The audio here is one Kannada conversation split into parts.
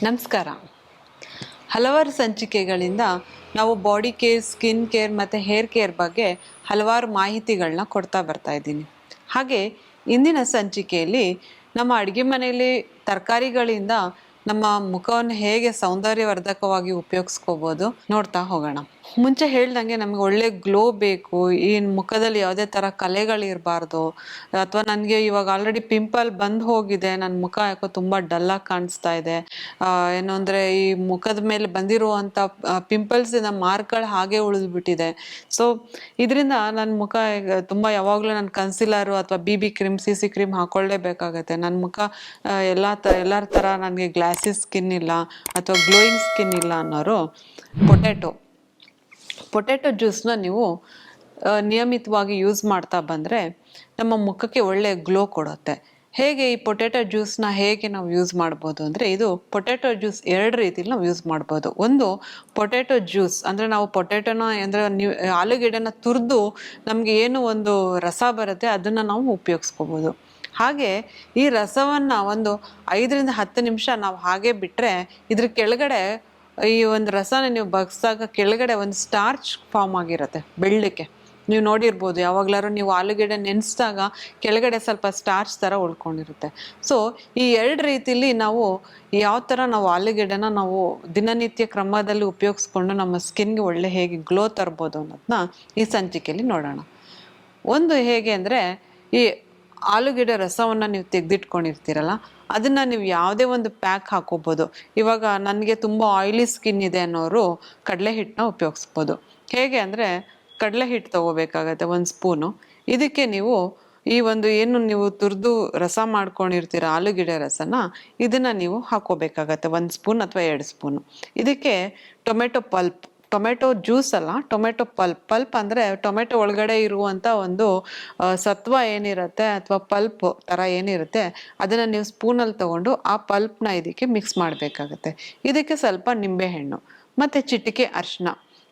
ನಮಸ್ಕಾರ. ಹಲವಾರು ಸಂಚಿಕೆಗಳಿಂದ ನಾವು ಬಾಡಿ ಕೇರ್, ಸ್ಕಿನ್ ಕೇರ್ ಮತ್ತು ಹೇರ್ ಕೇರ್ ಬಗ್ಗೆ ಹಲವಾರು ಮಾಹಿತಿಗಳನ್ನ ಕೊಡ್ತಾ ಬರ್ತಾ ಇದ್ದೀನಿ. ಹಾಗೆ ಇಂದಿನ ಸಂಚಿಕೆಯಲ್ಲಿ ನಮ್ಮ ಅಡುಗೆ ಮನೆಯಲ್ಲಿ ತರಕಾರಿಗಳಿಂದ ನಮ್ಮ ಮುಖವನ್ನು ಹೇಗೆ ಸೌಂದರ್ಯವರ್ಧಕವಾಗಿ ಉಪಯೋಗಿಸ್ಕೋಬೋದು ನೋಡ್ತಾ ಹೋಗೋಣ. ಮುಂಚೆ ಹೇಳ್ದಂಗೆ ನಮಗೆ ಒಳ್ಳೆ ಗ್ಲೋ ಬೇಕು, ಈ ಮುಖದಲ್ಲಿ ಯಾವುದೇ ಥರ ಕಲೆಗಳಿರಬಾರ್ದು, ಅಥವಾ ನನಗೆ ಇವಾಗ ಆಲ್ರೆಡಿ ಪಿಂಪಲ್ ಬಂದು ಹೋಗಿದೆ, ನನ್ನ ಮುಖ ಯಾಕೋ ತುಂಬ ಡಲ್ಲಾಗಿ ಕಾಣಿಸ್ತಾ ಇದೆ, ಏನು ಅಂದರೆ ಈ ಮುಖದ ಮೇಲೆ ಬಂದಿರುವಂಥ ಪಿಂಪಲ್ಸಿನ ಮಾರ್ಕ್ಗಳು ಹಾಗೆ ಉಳಿದ್ಬಿಟ್ಟಿದೆ. ಸೊ ಇದರಿಂದ ನನ್ನ ಮುಖ ಈಗ ತುಂಬ ಯಾವಾಗಲೂ ನಾನು ಕನ್ಸಿಲರು ಅಥವಾ BB ಕ್ರೀಮ್, CC ಕ್ರೀಮ್ ಹಾಕೊಳ್ಳೇಬೇಕಾಗತ್ತೆ. ನನ್ನ ಮುಖ ಎಲ್ಲರ ಥರ ನನಗೆ ಗ್ಲಾಸಿ ಸ್ಕಿನ್ ಇಲ್ಲ ಅಥವಾ ಗ್ಲೋಯಿಂಗ್ ಸ್ಕಿನ್ ಇಲ್ಲ ಅನ್ನೋರು ಪೊಟ್ಯಾಟೊ ಜ್ಯೂಸ್ನ ನೀವು ನಿಯಮಿತವಾಗಿ ಯೂಸ್ ಮಾಡ್ತಾ ಬಂದರೆ ನಮ್ಮ ಮುಖಕ್ಕೆ ಒಳ್ಳೆ ಗ್ಲೋ ಕೊಡುತ್ತೆ. ಹೇಗೆ ಈ ಪೊಟ್ಯಾಟೊ ಜ್ಯೂಸ್ನ ಹೇಗೆ ನಾವು ಯೂಸ್ ಮಾಡ್ಬೋದು ಅಂದರೆ, ಇದು ಪೊಟ್ಯಾಟೊ ಜ್ಯೂಸ್ ಎರಡು ರೀತಿಲಿ ನಾವು ಯೂಸ್ ಮಾಡ್ಬೋದು. ಒಂದು ಪೊಟ್ಯಾಟೊ ಜ್ಯೂಸ್ ಅಂದರೆ ನಾವು ಪೊಟ್ಯಾಟೊನ ಅಂದರೆ ನೀವು ಆಲೂಗೆಡ್ಡೆನ ತುರಿದು ನಮಗೆ ಏನು ಒಂದು ರಸ ಬರುತ್ತೆ ಅದನ್ನು ನಾವು ಉಪಯೋಗಿಸ್ಕೋಬೋದು. ಹಾಗೆ ಈ ರಸವನ್ನು ಒಂದು 5ರಿಂದ 10 ನಿಮಿಷ ನಾವು ಹಾಗೆ ಬಿಟ್ಟರೆ ಇದ್ರ ಕೆಳಗಡೆ ಈ ಒಂದು ರಸನ ನೀವು ಬಗ್ಸಾಗ ಕೆಳಗಡೆ ಒಂದು ಸ್ಟಾರ್ಚ್ ಫಾರ್ಮ್ ಆಗಿರುತ್ತೆ ಬೆಳ್ಳಕ್ಕೆ. ನೀವು ನೋಡಿರ್ಬೋದು, ಯಾವಾಗಲಾರು ನೀವು ಆಲೂಗೆಡ್ಡೆ ನೆನೆಸಿದಾಗ ಕೆಳಗಡೆ ಸ್ವಲ್ಪ ಸ್ಟಾರ್ಚ್ ಥರ ಉಳ್ಕೊಂಡಿರುತ್ತೆ. ಸೊ ಈ ಎರಡು ರೀತಿಲಿ ನಾವು ಯಾವ ಥರ ನಾವು ಆಲೂಗೆಡ್ಡೆನ ನಾವು ದಿನನಿತ್ಯ ಕ್ರಮದಲ್ಲಿ ಉಪಯೋಗಿಸ್ಕೊಂಡು ನಮ್ಮ ಸ್ಕಿನ್ಗೆ ಒಳ್ಳೆ ಹೇಗೆ ಗ್ಲೋ ತರ್ಬೋದು ಅನ್ನೋದನ್ನ ಈ ಸಂಚಿಕೆಯಲ್ಲಿ ನೋಡೋಣ. ಒಂದು ಹೇಗೆ ಅಂದರೆ, ಈ ಆಲೂಗೆಡ್ಡೆ ರಸವನ್ನು ನೀವು ತೆಗೆದಿಟ್ಕೊಂಡಿರ್ತೀರಲ್ಲ, ಅದನ್ನು ನೀವು ಯಾವುದೇ ಒಂದು ಪ್ಯಾಕ್ ಹಾಕೋಬೋದು. ಇವಾಗ ನನಗೆ ತುಂಬ ಆಯಿಲಿ ಸ್ಕಿನ್ ಇದೆ ಅನ್ನೋರು ಕಡಲೆ ಹಿಟ್ಟನ್ನ ಉಪಯೋಗಿಸ್ಬೋದು. ಹೇಗೆ ಅಂದರೆ, ಕಡಲೆ ಹಿಟ್ಟು ತೊಗೋಬೇಕಾಗತ್ತೆ 1 ಸ್ಪೂನು. ಇದಕ್ಕೆ ನೀವು ಈ ಒಂದು ಏನು ನೀವು ತುರಿದು ರಸ ಮಾಡ್ಕೊಂಡಿರ್ತೀರ ಆಲೂಗೆಡ್ಡೆ ರಸನ, ಇದನ್ನು ನೀವು ಹಾಕೋಬೇಕಾಗತ್ತೆ 1 ಸ್ಪೂನ್ ಅಥವಾ 2 ಸ್ಪೂನು. ಇದಕ್ಕೆ ಟೊಮೆಟೊ ಜ್ಯೂಸ್ ಅಲ್ಲ, ಟೊಮೆಟೊ ಪಲ್ಪ್ ಅಂದರೆ ಟೊಮೆಟೊ ಒಳಗಡೆ ಇರುವಂಥ ಒಂದು ಸತ್ವ ಏನಿರುತ್ತೆ ಅಥವಾ ಪಲ್ಪ್ ಥರ ಏನಿರುತ್ತೆ ಅದನ್ನು ನೀವು ಸ್ಪೂನಲ್ಲಿ ತೊಗೊಂಡು ಆ ಪಲ್ಪ್ನ ಇದಕ್ಕೆ ಮಿಕ್ಸ್ ಮಾಡಬೇಕಾಗತ್ತೆ. ಇದಕ್ಕೆ ಸ್ವಲ್ಪ ನಿಂಬೆಹಣ್ಣು ಮತ್ತು ಚಿಟಿಕೆ ಅರಿಶಿನ,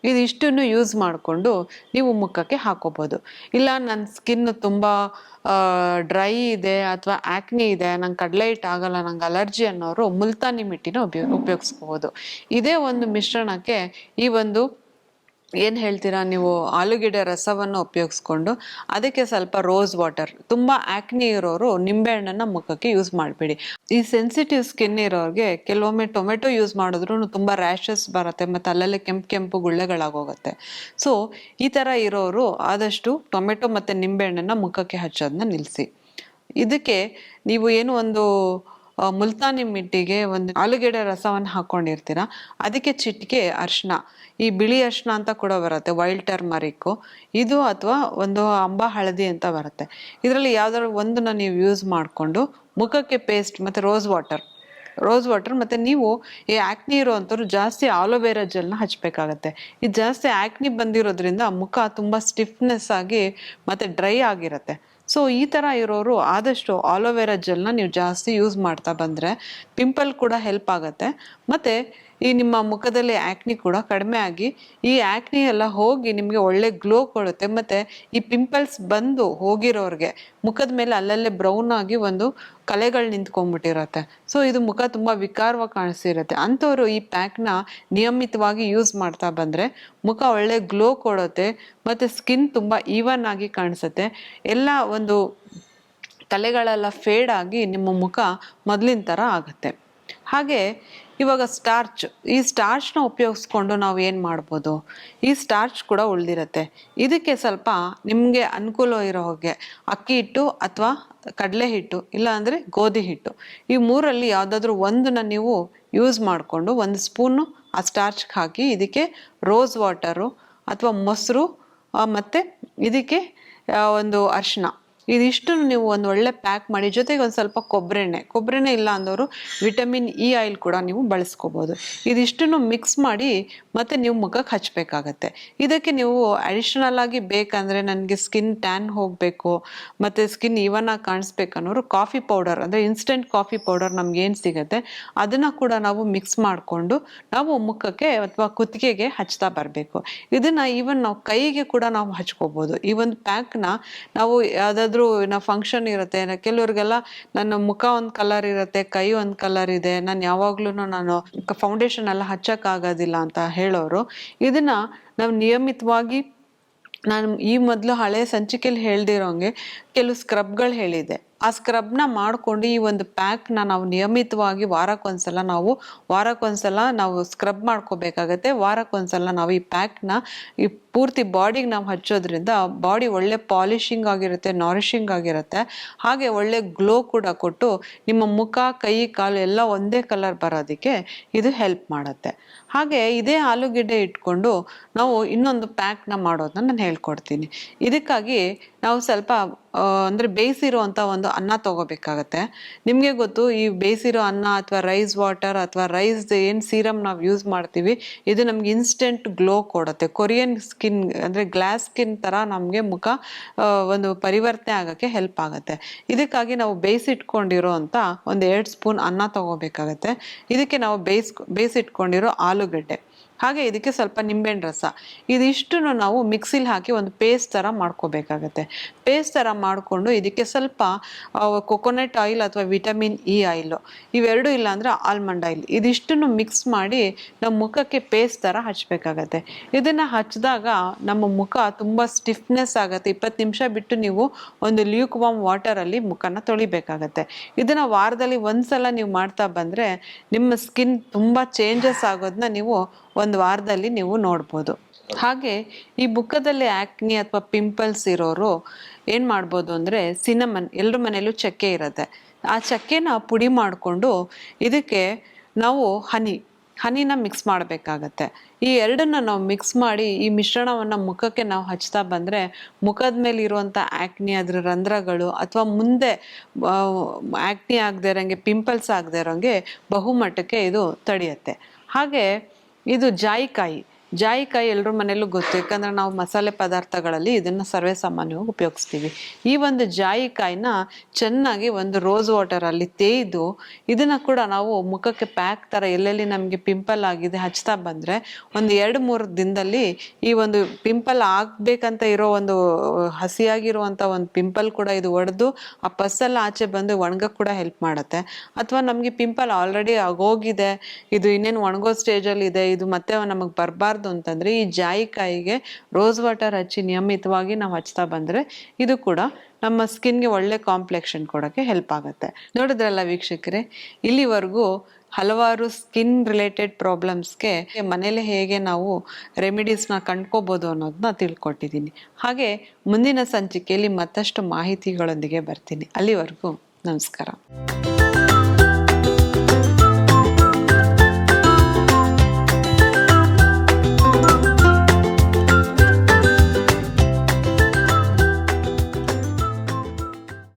ಇದಿಷ್ಟನ್ನು ಯೂಸ್ ಮಾಡಿಕೊಂಡು ನೀವು ಮುಖಕ್ಕೆ ಹಾಕೋಬೋದು. ಇಲ್ಲ ನನ್ನ ಸ್ಕಿನ್ ತುಂಬ ಡ್ರೈ ಇದೆ ಅಥವಾ ಆ್ಯಕ್ನಿ ಇದೆ, ನಂಗೆ ಕಡಲೆ ಹಿಟ್ಟು ಆಗಲ್ಲ, ನಂಗೆ ಅಲರ್ಜಿ ಅನ್ನೋರು ಮುಲ್ತಾನಿ ಮಿಟ್ಟಿನ ಉಪಯೋಗಿಸ್ಕೋಬೋದು. ಇದೇ ಒಂದು ಮಿಶ್ರಣಕ್ಕೆ ಈ ಒಂದು ಏನು ಹೇಳ್ತೀರಾ ನೀವು ಆಲೂಗೆಡ್ಡೆ ರಸವನ್ನು ಉಪಯೋಗಿಸ್ಕೊಂಡು ಅದಕ್ಕೆ ಸ್ವಲ್ಪ ರೋಸ್ ವಾಟರ್, ತುಂಬ ಆ್ಯಕ್ನಿ ಇರೋರು ನಿಂಬೆಹಣ್ಣನ್ನು ಮುಖಕ್ಕೆ ಯೂಸ್ ಮಾಡಬೇಡಿ. ಈ ಸೆನ್ಸಿಟಿವ್ ಸ್ಕಿನ್ ಇರೋರಿಗೆ ಕೆಲವೊಮ್ಮೆ ಟೊಮೆಟೊ ಯೂಸ್ ಮಾಡಿದ್ರೂ ತುಂಬ ರ್ಯಾಷಸ್ ಬರುತ್ತೆ ಮತ್ತು ಅಲ್ಲಲ್ಲೇ ಕೆಂಪು ಗುಳ್ಳೆಗಳಾಗೋಗುತ್ತೆ. ಸೊ ಈ ಥರ ಇರೋರು ಆದಷ್ಟು ಟೊಮೆಟೊ ಮತ್ತು ನಿಂಬೆಹಣ್ಣನ್ನು ಮುಖಕ್ಕೆ ಹಚ್ಚೋದನ್ನ ನಿಲ್ಲಿಸಿ. ಇದಕ್ಕೆ ನೀವು ಏನು ಒಂದು ಮುಲ್ತಾನಿ ಮಿಟ್ಟಿಗೆ ಒಂದು ಆಲೂಗೆಡ್ಡೆ ರಸವನ್ನು ಹಾಕ್ಕೊಂಡಿರ್ತೀರ, ಅದಕ್ಕೆ ಚಿಟಿಕೆ ಅರಿಶಿನ, ಈ ಬಿಳಿ ಅರಿಶಿನ ಅಂತ ಕೂಡ ಬರುತ್ತೆ, ವೈಲ್ಡ್ ಟರ್ಮರಿಕ್ಕು ಇದು, ಅಥವಾ ಒಂದು ಅಂಬಾ ಹಳದಿ ಅಂತ ಬರುತ್ತೆ. ಇದರಲ್ಲಿ ಯಾವ್ದಾದ್ರು ಒಂದನ್ನು ನೀವು ಯೂಸ್ ಮಾಡಿಕೊಂಡು ಮುಖಕ್ಕೆ ಪೇಸ್ಟ್ ಮತ್ತು ರೋಸ್ ವಾಟರ್ ಮತ್ತು ನೀವು ಈ ಆ್ಯಕ್ನಿ ಇರೋವಂಥವ್ರು ಜಾಸ್ತಿ ಆಲೋವೆರಾ ಜೆಲ್ನ ಹಚ್ಚಬೇಕಾಗತ್ತೆ. ಇದು ಜಾಸ್ತಿ ಆ್ಯಕ್ನಿ ಬಂದಿರೋದ್ರಿಂದ ಮುಖ ತುಂಬ ಸ್ಟಿಫ್ನೆಸ್ ಆಗಿ ಮತ್ತು ಡ್ರೈ ಆಗಿರುತ್ತೆ. ಸೊ ಈ ಥರ ಇರೋರು ಆದಷ್ಟು ಆಲೋವೆರಾ ಜೆಲ್ನ ನೀವು ಜಾಸ್ತಿ ಯೂಸ್ ಮಾಡ್ತಾ ಬಂದರೆ ಪಿಂಪಲ್ ಕೂಡ ಹೆಲ್ಪ್ ಆಗುತ್ತೆ, ಮತ್ತು ಈ ನಿಮ್ಮ ಮುಖದಲ್ಲಿ ಆ್ಯಕ್ನಿ ಕೂಡ ಕಡಿಮೆ ಆಗಿ ಈ ಆ್ಯಕ್ನಿ ಎಲ್ಲ ಹೋಗಿ ನಿಮಗೆ ಒಳ್ಳೆ ಗ್ಲೋ ಕೊಡುತ್ತೆ. ಮತ್ತು ಈ ಪಿಂಪಲ್ಸ್ ಬಂದು ಹೋಗಿರೋರಿಗೆ ಮುಖದ ಮೇಲೆ ಅಲ್ಲಲ್ಲೇ ಬ್ರೌನ್ ಆಗಿ ಒಂದು ಕಲೆಗಳು ನಿಂತ್ಕೊಂಡ್ಬಿಟ್ಟಿರುತ್ತೆ. ಸೊ ಇದು ಮುಖ ತುಂಬ ವಿಕಾರವಾಗಿ ಕಾಣಿಸ್ತಿರುತ್ತೆ. ಅಂಥವ್ರು ಈ ಪ್ಯಾಕ್ನ ನಿಯಮಿತವಾಗಿ ಯೂಸ್ ಮಾಡ್ತಾ ಬಂದರೆ ಮುಖ ಒಳ್ಳೆ ಗ್ಲೋ ಕೊಡುತ್ತೆ ಮತ್ತು ಸ್ಕಿನ್ ತುಂಬ ಈವನ್ ಆಗಿ ಕಾಣಿಸುತ್ತೆ. ಎಲ್ಲ ಒಂದು ಕಲೆಗಳೆಲ್ಲ ಫೇಡ್ ಆಗಿ ನಿಮ್ಮ ಮುಖ ಮೊದಲಿನ ಥರ ಆಗುತ್ತೆ. ಹಾಗೆ ಇವಾಗ ಈ ಸ್ಟಾರ್ಚ್ನ ಉಪಯೋಗಿಸ್ಕೊಂಡು ನಾವು ಏನು ಮಾಡ್ಬೋದು, ಈ ಸ್ಟಾರ್ಚ್ ಕೂಡ ಉಳಿದಿರುತ್ತೆ. ಇದಕ್ಕೆ ಸ್ವಲ್ಪ ನಿಮಗೆ ಅನುಕೂಲ ಇರೋ ಹಾಗೆ ಅಕ್ಕಿ ಹಿಟ್ಟು ಅಥವಾ ಕಡಲೆ ಹಿಟ್ಟು, ಇಲ್ಲ ಅಂದರೆ ಗೋಧಿ ಹಿಟ್ಟು, ಈ ಮೂರಲ್ಲಿ ಯಾವುದಾದ್ರೂ ಒಂದನ್ನು ನೀವು ಯೂಸ್ ಮಾಡಿಕೊಂಡು 1 ಸ್ಪೂನು ಆ ಸ್ಟಾರ್ಚ್ಗೆ ಹಾಕಿ ಇದಕ್ಕೆ ರೋಸ್ ವಾಟರು ಅಥವಾ ಮೊಸರು ಮತ್ತು ಇದಕ್ಕೆ ಒಂದು ಅರಿಶಿನ, ಇದಿಷ್ಟನ್ನು ನೀವು ಒಂದು ಒಳ್ಳೆ ಪ್ಯಾಕ್ ಮಾಡಿ, ಜೊತೆಗೆ ಒಂದು ಸ್ವಲ್ಪ ಕೊಬ್ಬರೆಣ್ಣೆ ಇಲ್ಲ ಅಂದವರು ವಿಟಮಿನ್ E ಆಯಿಲ್ ಕೂಡ ನೀವು ಬಳಸ್ಕೋಬೋದು. ಇದಿಷ್ಟನ್ನು ಮಿಕ್ಸ್ ಮಾಡಿ ಮತ್ತು ನೀವು ಮುಖಕ್ಕೆ ಹಚ್ಚಬೇಕಾಗತ್ತೆ. ಇದಕ್ಕೆ ನೀವು ಅಡಿಷ್ನಲ್ ಆಗಿ ಬೇಕಂದರೆ, ನನಗೆ ಸ್ಕಿನ್ ಟ್ಯಾನ್ ಹೋಗಬೇಕು ಮತ್ತು ಸ್ಕಿನ್ ಈವನ್ ಆಗಿ ಕಾಣಿಸ್ಬೇಕನ್ನೋರು ಕಾಫಿ ಪೌಡರ್ ಅಂದರೆ ಇನ್ಸ್ಟೆಂಟ್ ಕಾಫಿ ಪೌಡರ್ ನಮ್ಗೇನು ಸಿಗುತ್ತೆ ಅದನ್ನು ಕೂಡ ನಾವು ಮಿಕ್ಸ್ ಮಾಡಿಕೊಂಡು ನಾವು ಮುಖಕ್ಕೆ ಅಥವಾ ಕುತ್ತಿಗೆಗೆ ಹಚ್ತಾ ಬರಬೇಕು. ಇದನ್ನು ಈವನ್ ನಾವು ಕೈಗೆ ಕೂಡ ನಾವು ಹಚ್ಕೋಬೋದು. ಈ ಒಂದು ಪ್ಯಾಕ್ನ ನಾವು ಯಾವುದಾದ್ರೂ ಯಾವುದಾದ್ರೂ ಫಂಕ್ಷನ್ ಇರುತ್ತೆ, ಕೆಲವ್ರಿಗೆಲ್ಲ ನನ್ನ ಮುಖ ಒಂದು ಕಲರ್ ಇರುತ್ತೆ, ಕೈ ಒಂದು ಕಲರ್ ಇದೆ, ನಾನು ಯಾವಾಗ್ಲೂ ನಾನು ಫೌಂಡೇಶನ್ ಎಲ್ಲ ಹಚ್ಚಕ್ಕಾಗೋದಿಲ್ಲ ಅಂತ ಹೇಳೋರು, ಇದನ್ನ ನಾವು ನಿಯಮಿತವಾಗಿ, ನಾನು ಈ ಮೊದಲು ಹಳೆ ಸಂಚಿಕೆಯಲ್ಲಿ ಹೇಳ್ದಿರೋಂಗೆ ಕೆಲವು ಸ್ಕ್ರಬ್ಗಳು ಹೇಳಿದೆ, ಆ ಸ್ಕ್ರಬ್ನ ಮಾಡಿಕೊಂಡು ಈ ಒಂದು ಪ್ಯಾಕ್ನ ನಾವು ನಿಯಮಿತವಾಗಿ ವಾರಕ್ಕೊಂದ್ಸಲ ನಾವು ಸ್ಕ್ರಬ್ ಮಾಡ್ಕೋಬೇಕಾಗತ್ತೆ. ವಾರಕ್ಕೊಂದ್ಸಲ ನಾವು ಈ ಪ್ಯಾಕ್ನ ಈ ಪೂರ್ತಿ ಬಾಡಿಗೆ ನಾವು ಹಚ್ಚೋದ್ರಿಂದ ಬಾಡಿ ಒಳ್ಳೆ ಪಾಲಿಶಿಂಗ್ ಆಗಿರುತ್ತೆ, ನಾರಿಶಿಂಗ್ ಆಗಿರುತ್ತೆ, ಹಾಗೆ ಒಳ್ಳೆ ಗ್ಲೋ ಕೂಡ ಕೊಟ್ಟು ನಿಮ್ಮ ಮುಖ, ಕೈ, ಕಾಲು ಎಲ್ಲ ಒಂದೇ ಕಲರ್ ಬರೋದಕ್ಕೆ ಇದು ಹೆಲ್ಪ್ ಮಾಡುತ್ತೆ. ಹಾಗೆ ಇದೇ ಆಲೂಗೆಡ್ಡೆ ಇಟ್ಕೊಂಡು ನಾವು ಇನ್ನೊಂದು ಪ್ಯಾಕ್ನ ಮಾಡೋದನ್ನ ನಾನು ಹೇಳ್ಕೊಡ್ತೀನಿ. ಇದಕ್ಕಾಗಿ ನಾವು ಸ್ವಲ್ಪ ಅಂದರೆ ಬೇಯಿಸಿರುವಂಥ ಒಂದು ಅನ್ನ ತೊಗೋಬೇಕಾಗತ್ತೆ. ನಿಮಗೆ ಗೊತ್ತು, ಈ ಬೇಯಿಸಿರೋ ಅನ್ನ ಅಥವಾ ರೈಸ್ ವಾಟರ್ ಅಥವಾ ರೈಸ್ ಏನು ಸೀರಮ್ ನಾವು ಯೂಸ್ ಮಾಡ್ತೀವಿ, ಇದು ನಮ್ಗೆ ಇನ್ಸ್ಟೆಂಟ್ ಗ್ಲೋ ಕೊಡುತ್ತೆ. ಕೊರಿಯನ್ ಸ್ಕಿನ್ ಅಂದರೆ ಗ್ಲಾಸ್ ಸ್ಕಿನ್ ಥರ ನಮಗೆ ಮುಖ ಒಂದು ಪರಿವರ್ತನೆ ಆಗೋಕ್ಕೆ ಹೆಲ್ಪ್ ಆಗುತ್ತೆ. ಇದಕ್ಕಾಗಿ ನಾವು ಬೇಯಿಸಿಟ್ಕೊಂಡಿರೋ ಅಂಥ ಒಂದು 2 ಸ್ಪೂನ್ ಅನ್ನ ತೊಗೋಬೇಕಾಗತ್ತೆ. ಇದಕ್ಕೆ ನಾವು ಬೇಯಿಸಿಟ್ಕೊಂಡಿರೋ ಆಲೂಗಡ್ಡೆ, ಹಾಗೆ ಇದಕ್ಕೆ ಸ್ವಲ್ಪ ನಿಂಬೆಹಣ್ಣು ರಸ, ಇದಿಷ್ಟನ್ನು ನಾವು ಮಿಕ್ಸಿಲಿ ಹಾಕಿ ಒಂದು ಪೇಸ್ಟ್ ಥರ ಮಾಡ್ಕೋಬೇಕಾಗತ್ತೆ. ಪೇಸ್ಟ್ ಥರ ಮಾಡಿಕೊಂಡು ಇದಕ್ಕೆ ಸ್ವಲ್ಪ ಕೊಕೊನಟ್ ಆಯಿಲ್ ಅಥವಾ ವಿಟಮಿನ್ ಇ ಆಯಿಲು, ಇವೆರಡು ಇಲ್ಲ ಅಂದರೆ ಆಲ್ಮಂಡ್ ಆಯಿಲ್, ಇದಿಷ್ಟನ್ನು ಮಿಕ್ಸ್ ಮಾಡಿ ನಮ್ಮ ಮುಖಕ್ಕೆ ಪೇಸ್ಟ್ ಥರ ಹಚ್ಚಬೇಕಾಗತ್ತೆ. ಇದನ್ನು ಹಚ್ಚಿದಾಗ ನಮ್ಮ ಮುಖ ತುಂಬ ಸ್ಟಿಫ್ನೆಸ್ ಆಗುತ್ತೆ. 20 ನಿಮಿಷ ಬಿಟ್ಟು ನೀವು ಒಂದು ಲ್ಯೂಕ್ ವಾರ್ಮ್ ವಾಟರಲ್ಲಿ ಮುಖನ ತೊಳಿಬೇಕಾಗತ್ತೆ. ಇದನ್ನು ವಾರದಲ್ಲಿ ಒಂದ್ಸಲ ನೀವು ಮಾಡ್ತಾ ಬಂದರೆ ನಿಮ್ಮ ಸ್ಕಿನ್ ತುಂಬ ಚೇಂಜಸ್ ಆಗೋದನ್ನ ನೀವು ಒಂದು ವಾರದಲ್ಲಿ ನೀವು ನೋಡ್ಬೋದು. ಹಾಗೆ ಈ ಮುಖದಲ್ಲಿ ಆಕ್ನಿ ಅಥವಾ ಪಿಂಪಲ್ಸ್ ಇರೋರು ಏನು ಮಾಡ್ಬೋದು ಅಂದರೆ, ಸಿನಮನ್, ಎಲ್ಲರ ಮನೆಯಲ್ಲೂ ಚಕ್ಕೆ ಇರುತ್ತೆ, ಆ ಚಕ್ಕೆನ ಪುಡಿ ಮಾಡಿಕೊಂಡು ಇದಕ್ಕೆ ನಾವು ಹನಿನ ಮಿಕ್ಸ್ ಮಾಡಬೇಕಾಗತ್ತೆ. ಈ ಎರಡನ್ನ ನಾವು ಮಿಕ್ಸ್ ಮಾಡಿ ಈ ಮಿಶ್ರಣವನ್ನು ಮುಖಕ್ಕೆ ನಾವು ಹಚ್ತಾ ಬಂದರೆ ಮುಖದ ಮೇಲೆ ಇರುವಂಥ ಆ್ಯಕ್ನಿ, ಅದರ ರಂಧ್ರಗಳು ಅಥವಾ ಮುಂದೆ ಆ್ಯಕ್ನಿ ಆಗದೆ ಇರೋಂಗೆ, ಪಿಂಪಲ್ಸ್ ಆಗದೆ ಇರೋಂಗೆ ಬಹುಮಟ್ಟಕ್ಕೆ ಇದು ತಡೆಯುತ್ತೆ. ಹಾಗೆ ಇದು ಜಾಯಿಕಾಯಿ ಎಲ್ಲರ ಮನೆಯಲ್ಲೂ ಗೊತ್ತು, ಯಾಕಂದರೆ ನಾವು ಮಸಾಲೆ ಪದಾರ್ಥಗಳಲ್ಲಿ ಇದನ್ನು ಸರ್ವೇ ಸಾಮಾನ್ಯವಾಗಿ ಉಪಯೋಗಿಸ್ತೀವಿ. ಈ ಒಂದು ಜಾಯಿಕಾಯಿನ ಚೆನ್ನಾಗಿ ಒಂದು ರೋಸ್ ವಾಟರಲ್ಲಿ ತೇಯ್ದು ಇದನ್ನು ಕೂಡ ನಾವು ಮುಖಕ್ಕೆ ಪ್ಯಾಕ್ ಥರ ಎಲ್ಲೆಲ್ಲಿ ನಮಗೆ ಪಿಂಪಲ್ ಆಗಿದೆ ಹಚ್ತಾ ಬಂದರೆ ಒಂದು 2-3 ದಿನದಲ್ಲಿ ಈ ಒಂದು ಪಿಂಪಲ್ ಆಗಬೇಕಂತ ಇರೋ ಒಂದು ಹಸಿಯಾಗಿರುವಂಥ ಒಂದು ಪಿಂಪಲ್ ಕೂಡ ಇದು ಒಡೆದು ಆ ಪಸ್ಸೆಲ್ಲ ಆಚೆ ಬಂದು ಒಣಗಕ್ಕೆ ಕೂಡ ಹೆಲ್ಪ್ ಮಾಡುತ್ತೆ. ಅಥವಾ ನಮಗೆ ಪಿಂಪಲ್ ಆಲ್ರೆಡಿ ಆಗೋಗಿದೆ, ಇದು ಇನ್ನೇನು ಒಣಗೋ ಸ್ಟೇಜಲ್ಲಿ ಇದೆ, ಇದು ಮತ್ತೆ ನಮಗೆ ಬರಬಾರ್ದು ಅಂತಂದ್ರೆ ಈ ಜಾಯಿಕಾಯಿಗೆ ರೋಸ್ ವಾಟರ್ ಹಚ್ಚಿ ನಿಯಮಿತವಾಗಿ ನಾವು ಹಚ್ತಾ ಬಂದ್ರೆ ಇದು ಕೂಡ ನಮ್ಮ ಸ್ಕಿನ್ಗೆ ಒಳ್ಳೆ ಕಾಂಪ್ಲೆಕ್ಷನ್ ಕೊಡೋಕ್ಕೆ ಹೆಲ್ಪ್ ಆಗುತ್ತೆ. ನೋಡಿದ್ರಲ್ಲ ವೀಕ್ಷಕರೇ, ಇಲ್ಲಿವರೆಗೂ ಹಲವಾರು ಸ್ಕಿನ್ ರಿಲೇಟೆಡ್ ಪ್ರಾಬ್ಲಮ್ಸ್ಗೆ ಮನೇಲೆ ಹೇಗೆ ನಾವು ರೆಮಿಡೀಸ್ನ ಕಂಡ್ಕೋಬೋದು ಅನ್ನೋದನ್ನ ತಿಳ್ಕೊಟ್ಟಿದ್ದೀನಿ. ಹಾಗೆ ಮುಂದಿನ ಸಂಚಿಕೆಯಲ್ಲಿ ಮತ್ತಷ್ಟು ಮಾಹಿತಿಗಳೊಂದಿಗೆ ಬರ್ತೀನಿ. ಅಲ್ಲಿವರೆಗೂ ನಮಸ್ಕಾರ.